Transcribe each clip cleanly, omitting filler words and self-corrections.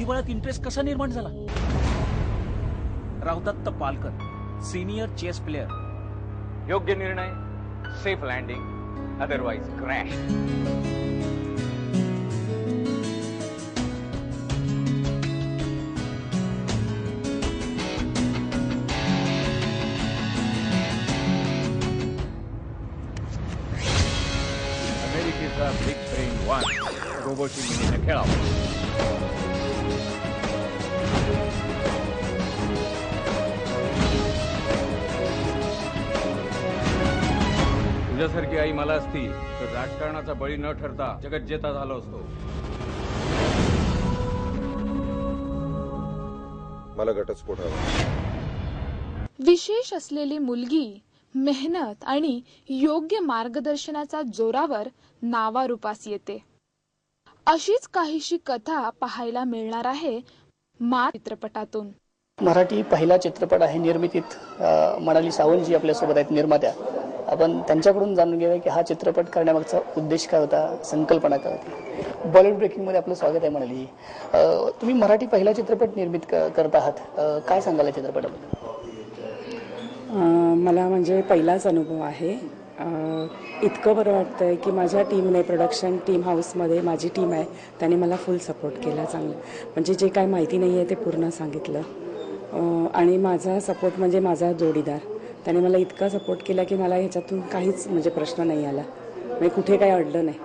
बुद्धिबळात interest कसा निर्माण झाला? रावदत्त पालकर, सीनियर चेस प्लेयर. योग्य निर्णय, सेफ लँडिंग, अदरवाइज क्रॅश. अमेरिकेचा बिग ब्रेन 1 रोबोची मिनीने खेळावा. तुझ्यासारखी आई मला असती तर राजकारणाचा बळी न ठरता जगत जेता झालो असतो. मला घटस्फोट हवा. विशेष असलेली मुलगी मेहनत आणि योग्य मार्गदर्शनाचा जोरावर नावारूपास येते. अशीच काहीशी कथा पाहायला मिळणार आहे मा चित्रपटातून. मराठी पहिला चित्रपट आहे निर्मितीत. मनाली सावंत जी आपल्या सोबत आहेत, निर्मात्या. आपण त्यांच्याकडून जाणून घेऊया की हा चित्रपट करण्यामागचा उद्देश काय होता, संकल्पना काय होती. बॉलिवूड ब्रेकिंग मध्ये आपलं स्वागत आहे मनाली. तुम्ही मराठी पहिला चित्रपट निर्मित करत आहात, काय सांगाल या चित्रपटाबद्दल? मला म्हणजे पहिलाच अनुभव आहे. इतकं बरं वाटतं आहे की माझ्या टीमने, प्रोडक्शन टीम हाऊसमध्ये माझी टीम आहे, त्याने मला फुल सपोर्ट केला. चांगलं म्हणजे जे काय माहिती नाही आहे ते पूर्ण सांगितलं. आणि माझा सपोर्ट म्हणजे माझा जोडीदार, त्याने मला इतका सपोर्ट केला की मला ह्याच्यातून काहीच म्हणजे प्रश्न नाही आला, म्हणजे कुठे काही अडलं नाही.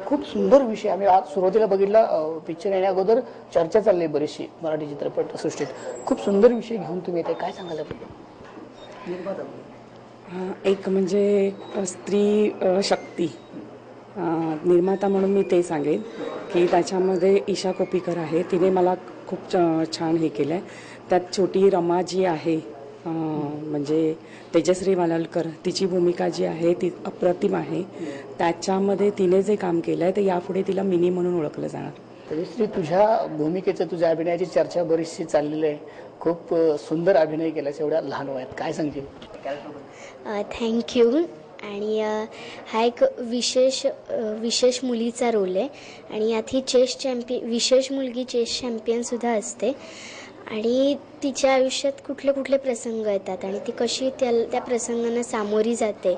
खूप सुंदर विषय. आम्ही आज सुरुवातीला बघितला, पिक्चर येण्या अगोदर चर्चा चालली बरीचशी मराठी चित्रपट सृष्टीत. खूप सुंदर विषय घेऊन तुम्ही येते, काय सांगाल आपण? एक म्हणजे स्त्री शक्ती निर्माता म्हणून मी ते सांगेन की त्याच्यामध्ये ईशा कोपीकर आहे, तिने मला खूप छान हे केलं आहे. त्यात छोटी रमा जी आहे, म्हणजे तेजश्री वालालकर, तिची भूमिका जी आहे ती अप्रतिम आहे. त्याच्यामध्ये तिने जे काम केलं आहे ते यापुढे तिला मिनी म्हणून ओळखलं जाणार. तेजश्री, तुझ्या भूमिकेचं, तुझ्या अभिनयाची चर्चा बरीचशी चाललेली आहे. खूप सुंदर अभिनय केलास एवढ्या लहान वयात, काय सांगशील? थँक्यू. आणि हा एक विशेष मुलीचा रोल आहे आणि यात ही विशेष मुलगी चेस चॅम्पियनसुद्धा असते. आणि तिच्या आयुष्यात कुठले प्रसंग येतात आणि ती कशी त्या प्रसंगांना सामोरी जाते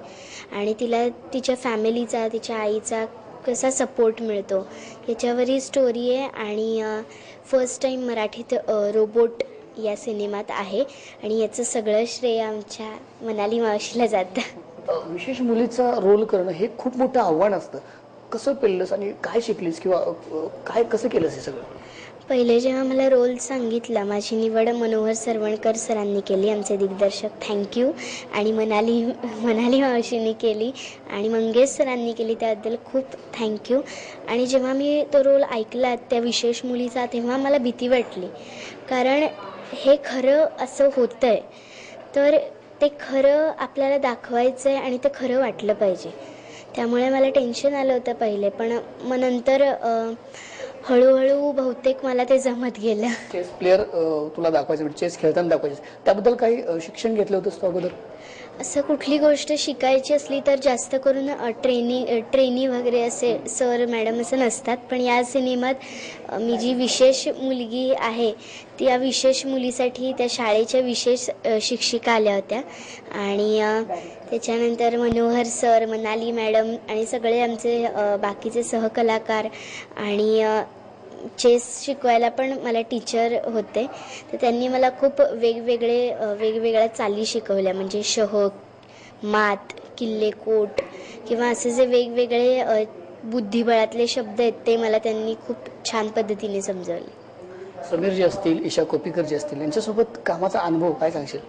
आणि तिला तिच्या फॅमिलीचा, तिच्या आईचा कसा सपोर्ट मिळतो याच्यावर ही स्टोरी आहे. आणि फर्स्ट टाईम मराठीत रोबोट या सिनेमात आहे आणि याचं सगळं श्रेय आमच्या मनाली मावशीला जातं. विशेष मुलीचा रोल करणं हे खूप मोठं आव्हान असतं. कसं पेललंस आणि काय शिकलीस किंवा काय कसं केलंस हे सगळं? पहिले जेव्हा मला रोल सांगितला, माझी निवड मनोहर सरवणकर सरांनी केली, आमचे दिग्दर्शक, थँक्यू. आणि मनाली मावशींनी केली आणि मंगेश सरांनी केली, त्याबद्दल खूप थँक्यू. आणि जेव्हा मी तो रोल ऐकला त्या विशेष मुलीचा, तेव्हा मला भीती वाटली, कारण हे खरं असं होतं आहे तर ते खरं आपल्याला दाखवायचं आहे आणि ते खरं वाटलं पाहिजे. त्यामुळे मला टेन्शन आलं होतं पहिले, पण मग नंतर हळूहळू बहुतेक मला ते जमत गेलं. चेस प्लेअर तुला दाखवायचं, म्हणजे चेस खेळताना दाखवायचं, त्याबद्दल काही शिक्षण घेतलं होतंस तू अगोदर? असं कुठली गोष्ट शिकायची असली तर जास्त करून ट्रेनी वगैरे असे सर मॅडम असं नसतात. पण या सिनेमात मी जी विशेष मुलगी आहे त्या विशेष मुलीसाठी त्या शाळेच्या विशेष शिक्षिका आल्या होत्या. आणि त्याच्यानंतर मनोहर सर, मनाली मॅडम आणि सगळे आमचे बाकीचे सहकलाकार आणि चेस शिकवायला पण मला टीचर होते, तर त्यांनी मला खूप वेगवेगळ्या चाली शिकवल्या, म्हणजे शह, मात, किल्लेकोट किंवा असे जे वेगवेगळे बुद्धिबळातले शब्द आहेत ते मला त्यांनी खूप छान पद्धतीने समजवले. समीर जी असतील, ईशा कोपीकर जी असतील, यांच्यासोबत कामाचा अनुभव काय सांगशील?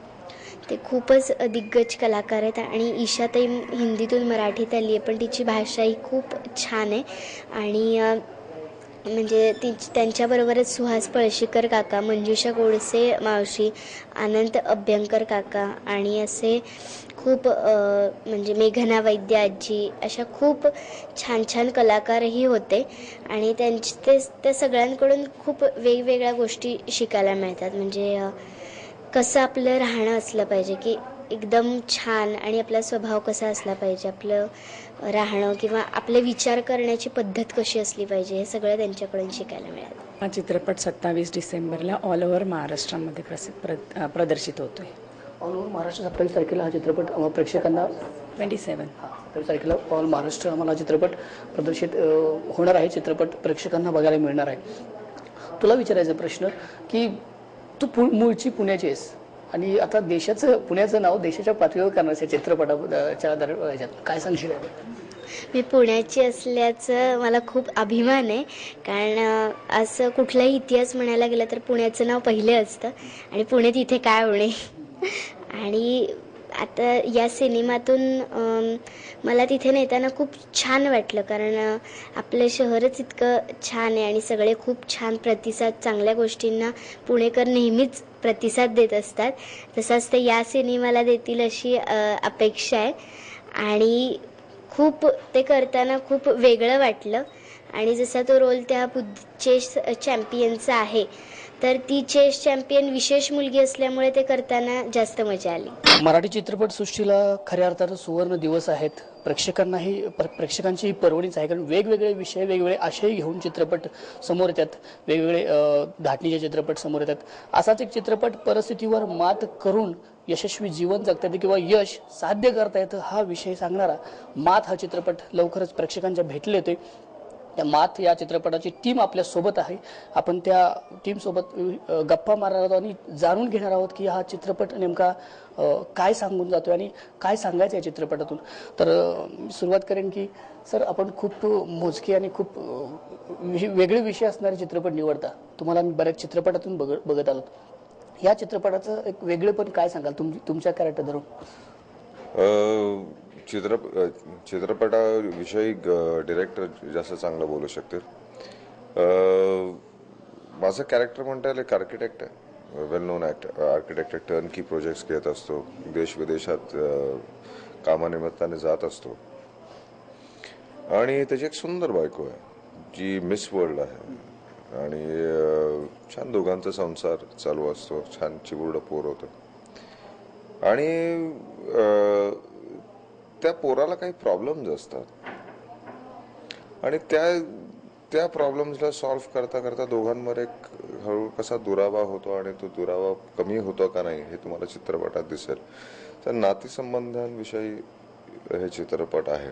ते खूपच दिग्गज कलाकार आहेत आणि ईशाताई हिंदीतून मराठीत आली आहे, पण तिची भाषा ही खूप छान आहे. आणि म्हणजे त्यांच्याबरोबरच सुहास पळशीकर काका, मंजुषा गोडसे मावशी, अनंत अभ्यंकर काका आणि असे खूप म्हणजे मेघना वैद्य आजी, अशा खूप छान छान कलाकारही होते. आणि त्या सगळ्यांकडून खूप वेगवेगळ्या गोष्टी शिकायला मिळतात. म्हणजे कसं आपलं राहणं असलं पाहिजे, की एकदम छान आणि आपला स्वभाव कसा असला पाहिजे, आपलं राहणं किंवा आपले विचार करण्याची पद्धत कशी असली पाहिजे, हे सगळं त्यांच्याकडून शिकायला मिळालं. हा चित्रपट 27 डिसेंबरला ऑल ओव्हर महाराष्ट्रामध्ये प्रदर्शित होतोय. ऑल ओव्हर महाराष्ट्र 27 तारखेला हा चित्रपट प्रेक्षकांना 27 27 तारखेला ऑल महाराष्ट्र आम्हाला हा चित्रपट प्रदर्शित होणार आहे. चित्रपट प्रेक्षकांना बघायला मिळणार आहे. तुला विचारायचा प्रश्न की तू मूळची पुण्याची आहेस आणि आता पुण्याचं नाव देशाच्या पातळीवर करण्याच्या चित्रपटाच्या ह्याच्यात काय सांगशील? मी पुण्याची असल्याचं मला खूप अभिमान आहे, कारण असं कुठलाही इतिहास म्हणायला गेला तर पुण्याचं नाव पहिले असतं आणि पुणे तिथे काय होणे. आणि आता या सिनेमातून मला तिथे नेताना खूप छान वाटलं, कारण आपलं शहरच इतकं छान आहे आणि सगळे खूप छान प्रतिसाद, चांगल्या गोष्टींना पुणेकर नेहमीच प्रतिसाद देत असतात. तसाच ते या सिनेमाला देतील अशी अपेक्षा आहे. आणि खूप ते करताना खूप वेगळं वाटलं. आणि जसा तो रोल त्या चेस चॅम्पियनचा आहे, तर ती चेस चॅम्पियन विशेष मुलगी असल्यामुळे ते करताना जास्त मजा आली. मराठी चित्रपट-सृष्टीला खऱ्या अर्थानं सुवर्ण दिवस आहेत. प्रेक्षकांची ही पर्वणीच आहे, कारण वेगवेगळे विषय, वेगवेगळे आशय घेऊन चित्रपट समोर येतात, वेगवेगळे धाटणीचे चित्रपट समोर येतात. असाच एक चित्रपट परिस्थितीवर मात करून यशस्वी जीवन जगता येतं किंवा यश साध्य करता येतं हा विषय सांगणारा मात हा चित्रपट लवकरच प्रेक्षकांच्या भेटले येतोय. त्या मात या चित्रपटाची टीम आपल्या सोबत आहे. आपण त्या टीम सोबत गप्पा मारणार आहोत आणि जाणून घेणार आहोत की हा चित्रपट नेमका काय सांगून जातोय आणि काय सांगायचं या चित्रपटातून. तर सुरुवात करेन की सर, आपण खूप मोजके आणि खूप वेगळे विषय असणारे चित्रपट निवडता. तुम्हाला मी बऱ्याच चित्रपटातून बघत आलो. या चित्रपटाचं एक वेगळेपण काय सांगाल तुमच्या कॅरेक्टर धरून? चित्रपटाविषयी डिरेक्टर जास्त चांगलं बोलू शकतील. माझं कॅरेक्टर म्हणता येईल एक आर्किटेक्ट आहे, वेल नोन आर्किटेक्ट. टर्न की प्रोजेक्ट्स घेत असतो, देश विदेशात कामानिमित्ताने जात असतो आणि त्याची एक सुंदर बायको आहे जी मिस वर्ल्ड आहे आणि छान दोघांचा संसार चालू असतो, छान चिमुरडं पोर होतं आणि त्या पोराला काही प्रॉब्लेम्स असतात आणि त्या प्रॉब्लेम्सला सॉल्व्ह करता करता दोघांमध्ये एक हळूहळू कसा दुरावा होतो आणि तो दुरावा कमी होतो का नाही हे तुम्हाला चित्रपटात दिसेल. तर नातेसंबंधांविषयी हे चित्रपट आहे.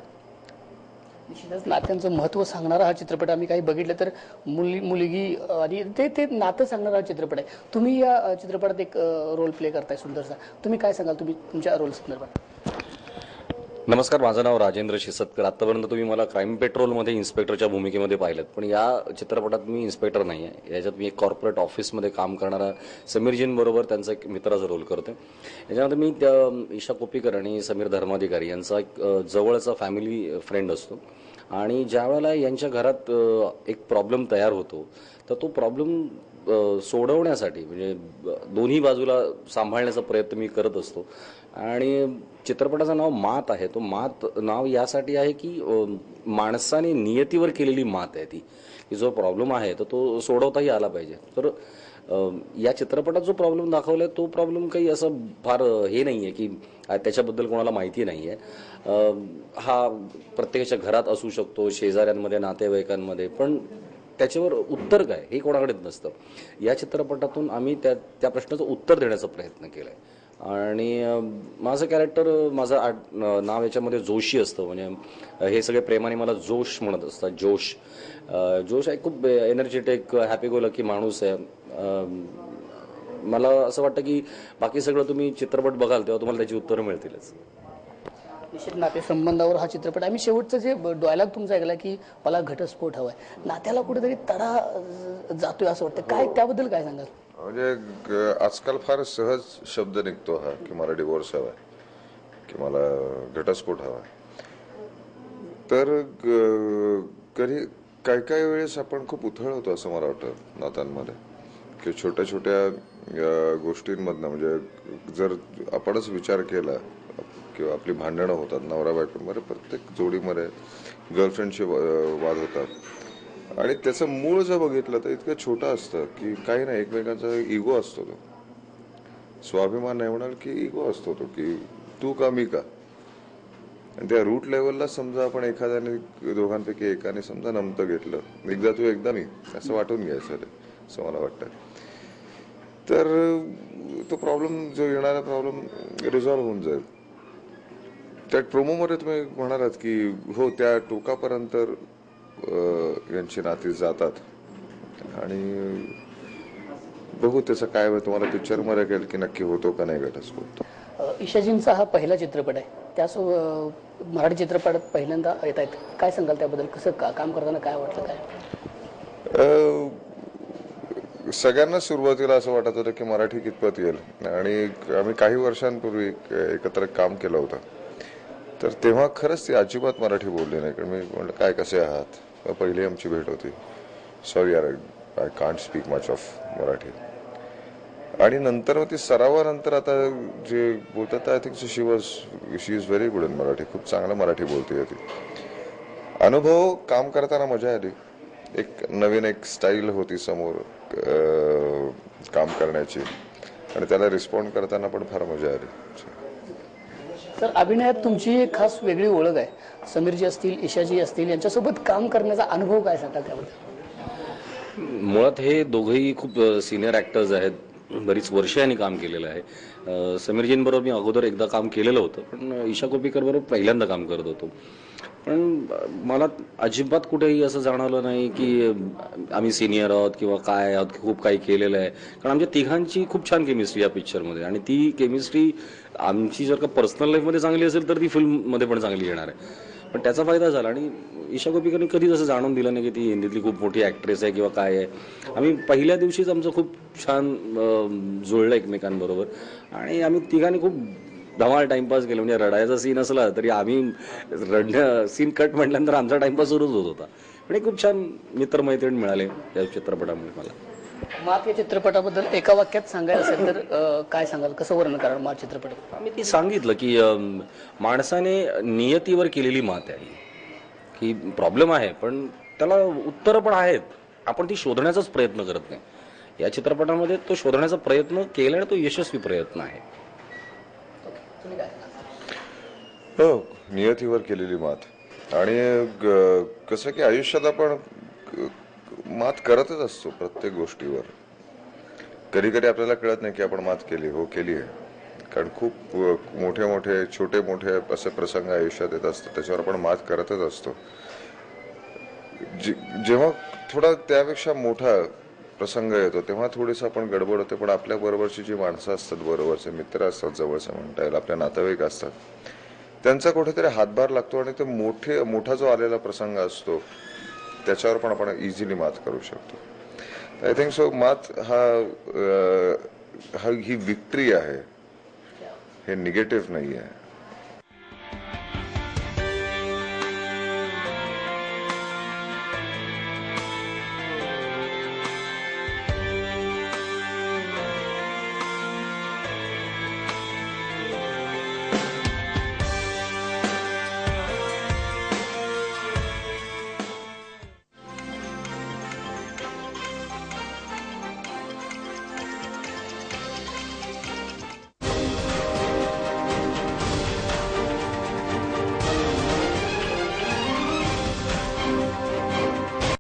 निश्चितच नात्यांचं महत्त्व सांगणारा हा चित्रपट आम्ही काही बघितलं तर मुलगी आणि ते नातं सांगणारा हा चित्रपट आहे. तुम्ही या चित्रपटात एक रोल प्ले करताय सुंदरसा. तुम्ही काय सांगाल तुमच्या रोल संदर्भात? नमस्कार, माझं नाव राजेंद्र शिसतकर. आतापर्यंत तुम्ही मला क्राईम पेट्रोलमध्ये इन्स्पेक्टरच्या भूमिकेमध्ये पाहिलं, पण या चित्रपटात मी इन्स्पेक्टर नाही आहे. याच्यात मी एक कॉर्पोरेट ऑफिसमध्ये काम करणारा समीरजींबरोबर त्यांचा एक मित्राचा रोल करतो. याच्यामध्ये मी त्या ईशा कोपीकर आणि समीर धर्माधिकारी यांचा एक जवळचा फॅमिली फ्रेंड असतो आणि ज्या वेळेला यांच्या घरात एक प्रॉब्लेम तयार होतो तर तो प्रॉब्लेम सोडवण्यासाठी म्हणजे दोन्ही बाजूला सांभाळण्याचा प्रयत्न मी करत असतो. आणि चित्रपटाचं नाव मात आहे. तो मात नाव यासाठी आहे की माणसाने नियतीवर केलेली मात आहे ती, की जो प्रॉब्लेम आहे तर तो सोडवताही आला पाहिजे. तर या चित्रपटात जो प्रॉब्लेम दाखवलाय तो प्रॉब्लेम काही असं फार हे नाही आहे की त्याच्याबद्दल कोणाला माहिती नाही आहे. हा प्रत्येकाच्या घरात असू शकतो, शेजाऱ्यांमध्ये, नातेवाईकांमध्ये, पण त्याच्यावर उत्तर काय हे कोणाकडेच नसतं. या चित्रपटातून आम्ही त्या प्रश्नाचं उत्तर देण्याचा प्रयत्न केला आहे. आणि माझं कॅरेक्टर, माझं नाव याच्यामध्ये जोशी असतं. म्हणजे हे सगळे प्रेमाने मला जोश म्हणत असतात. जोश आहे, खूप एनर्जेटिक, हॅपी गो लकी माणूस आहे. मला असं वाटतं की बाकी सगळं तुम्ही चित्रपट बघाल तेव्हा तुम्हाला त्याची उत्तरं मिळतीलच. निश्चित नातेसंबंधावर हा चित्रपट. आम्ही शेवटचं जे डायलॉग तुमचा ऐकला की मला घटस्फोट हवाय, नात्याला कुठेतरी तडा जातोय असं वाटतं. काय त्याबद्दल काय सांगाल? म्हणजे आजकाल फार सहज शब्द निघतो हा की मला डिवोर्स हवाय की मला घटस्फोट हवाय. तर कधी काही वेळेस आपण खूप उथळ होतो असं मला वाटतं नात्यांमध्ये, की छोट्या छोट्या गोष्टींमधनं. म्हणजे जर आपणच विचार केला किंवा आपली भांडणं होतात नवरा बायकोमध्ये, प्रत्येक जोडीमध्ये गर्लफ्रेंडचे वाद होतात आणि त्याचं मूळ जर बघितलं तर इतकं छोटं असतं की काही नाही, एकमेकांचा इगो असतो तो. स्वाभिमान नाही म्हणाल की इगो असतो तो, की तू का मी का. आणि त्या रूट लेवलला समजा आपण एखाद्याने दोघांपैकी एकाने समजा नमतं घेतलं, एकदा तू एकदा मी असं वाटून घ्यायचं असं मला वाटतं. तर तो प्रॉब्लेम जो येणारा प्रॉब्लेम रिझॉल्व्ह होऊन जाईल. त्या प्रोमोमध्ये तुम्ही म्हणालात की हो त्या टोकापर्यंत यांची नाती जातात आणि बघू त्याचं काय तुम्हाला पिक्चरमध्ये कळेल की नक्की होतो का नाही घटस्फोट. ईशाजींचा हा पहिला चित्रपट आहे, त्यासोबत मराठी चित्रपटात पहिल्यांदा येत आहेत. काय सांगाल त्याबद्दल, कसं काम करताना काय वाटलं काय? सगळ्यांना सुरुवातीला असं वाटत होतं की मराठी कितपत येईल आणि आम्ही काही वर्षांपूर्वी एकत्र काम केलं होतं. तर तेव्हा खरंच ती अजिबात मराठी बोलली नाही. कारण मी म्हटलं काय कसे आहात, पहिली आमची भेट होती. Sorry I can't speak much of Marathi. आणि नंतर ती सरावानंतर आता जे बोलतात I think she is very good in Marathi. खूप चांगलं मराठी बोलते ती. अनुभव काम करताना मजा आली. एक नवीन एक स्टाईल होती समोर काम करण्याची आणि त्याला रिस्पॉन्ड करताना पण फार मजा आली. तर अभिनयात तुमची एक खास वेगळी ओळख आहे. समीरजी असतील, ईशाजी असतील, यांच्यासोबत काम करण्याचा अनुभव काय सांगाल त्याबद्दल? मुळात हे दोघंही खूप सिनियर ॲक्टर्स आहेत, बरीच वर्षे यांनी काम केलेलं आहे. समीरजींबरोबर मी अगोदर एकदा काम केलेलं होतं, पण ईशा कोप्पीकर बरोबर पहिल्यांदा काम करत होतो. पण मला अजिबात कुठेही असं जाणवलं नाही की आम्ही सिनियर आहोत किंवा काय आहोत, खूप काही केलेलं आहे. कारण आमच्या तिघांची खूप छान केमिस्ट्री या पिक्चरमध्ये, आणि ती केमिस्ट्री आमची जर का पर्सनल लाईफमध्ये चांगली असेल तर ती फिल्ममध्ये पण चांगली येणार आहे. पण त्याचा फायदा झाला. आणि ईशा कोप्पीकरनी कधीच असं जाणून दिलं नाही की ती हिंदीतली खूप मोठी ॲक्ट्रेस आहे किंवा काय आहे. आम्ही पहिल्या दिवशीच आमचं खूप छान जुळलं एकमेकांबरोबर आणि आम्ही तिघांनी खूप धमाल टाइमपास केला. म्हणजे रडायचा सीन असला तरी आम्ही रडणं सीन कट म्हटल्यानंतर आमचा टाइमपास सुरूच होत होता. पण खूप छान मित्रमैत्रीण मिळाले या चित्रपटामुळे मला. मात या चित्रपटाबद्दल एका वाक्यात सांगायचं असेल तर काय सांगाल, कसं वर्णन कराल मात चित्रपट? मी ती सांगितलं की माणसाने नियतीवर केलेली मात आहे, की प्रॉब्लेम आहे पण त्याला उत्तरं पण आहेत, आपण ती शोधण्याचाच प्रयत्न करत नाही. या चित्रपटामध्ये तो शोधण्याचा प्रयत्न केला आणि तो यशस्वी प्रयत्न आहे. हो, नियतीवर केलेली मात. आणि कसं की आयुष्यात आपण मात करतच असतो प्रत्येक गोष्टीवर. कधी कधी आपल्याला कळत नाही की आपण मात केली. हो, केली आहे. कारण खूप मोठे मोठे छोटे मोठे असे प्रसंग आयुष्यात येत असतात, त्याच्यावर आपण मात करतच असतो. जेव्हा थोडा त्यापेक्षा मोठा प्रसंग येतो तेव्हा थोडीसं आपण गडबड होते. पण आपल्या बरोबरची जी माणसं असतात, बरोबरचे मित्र असतात, जवळचे म्हणता येईल, आपल्या नातेवाईक असतात, त्यांचा कुठेतरी हातभार लागतो आणि ते मोठा जो आलेला प्रसंग असतो त्याच्यावर पण आपण इझिली मात करू शकतो. आय थिंक सो मात ही विक्ट्री आहे, हे निगेटिव्ह नाही आहे.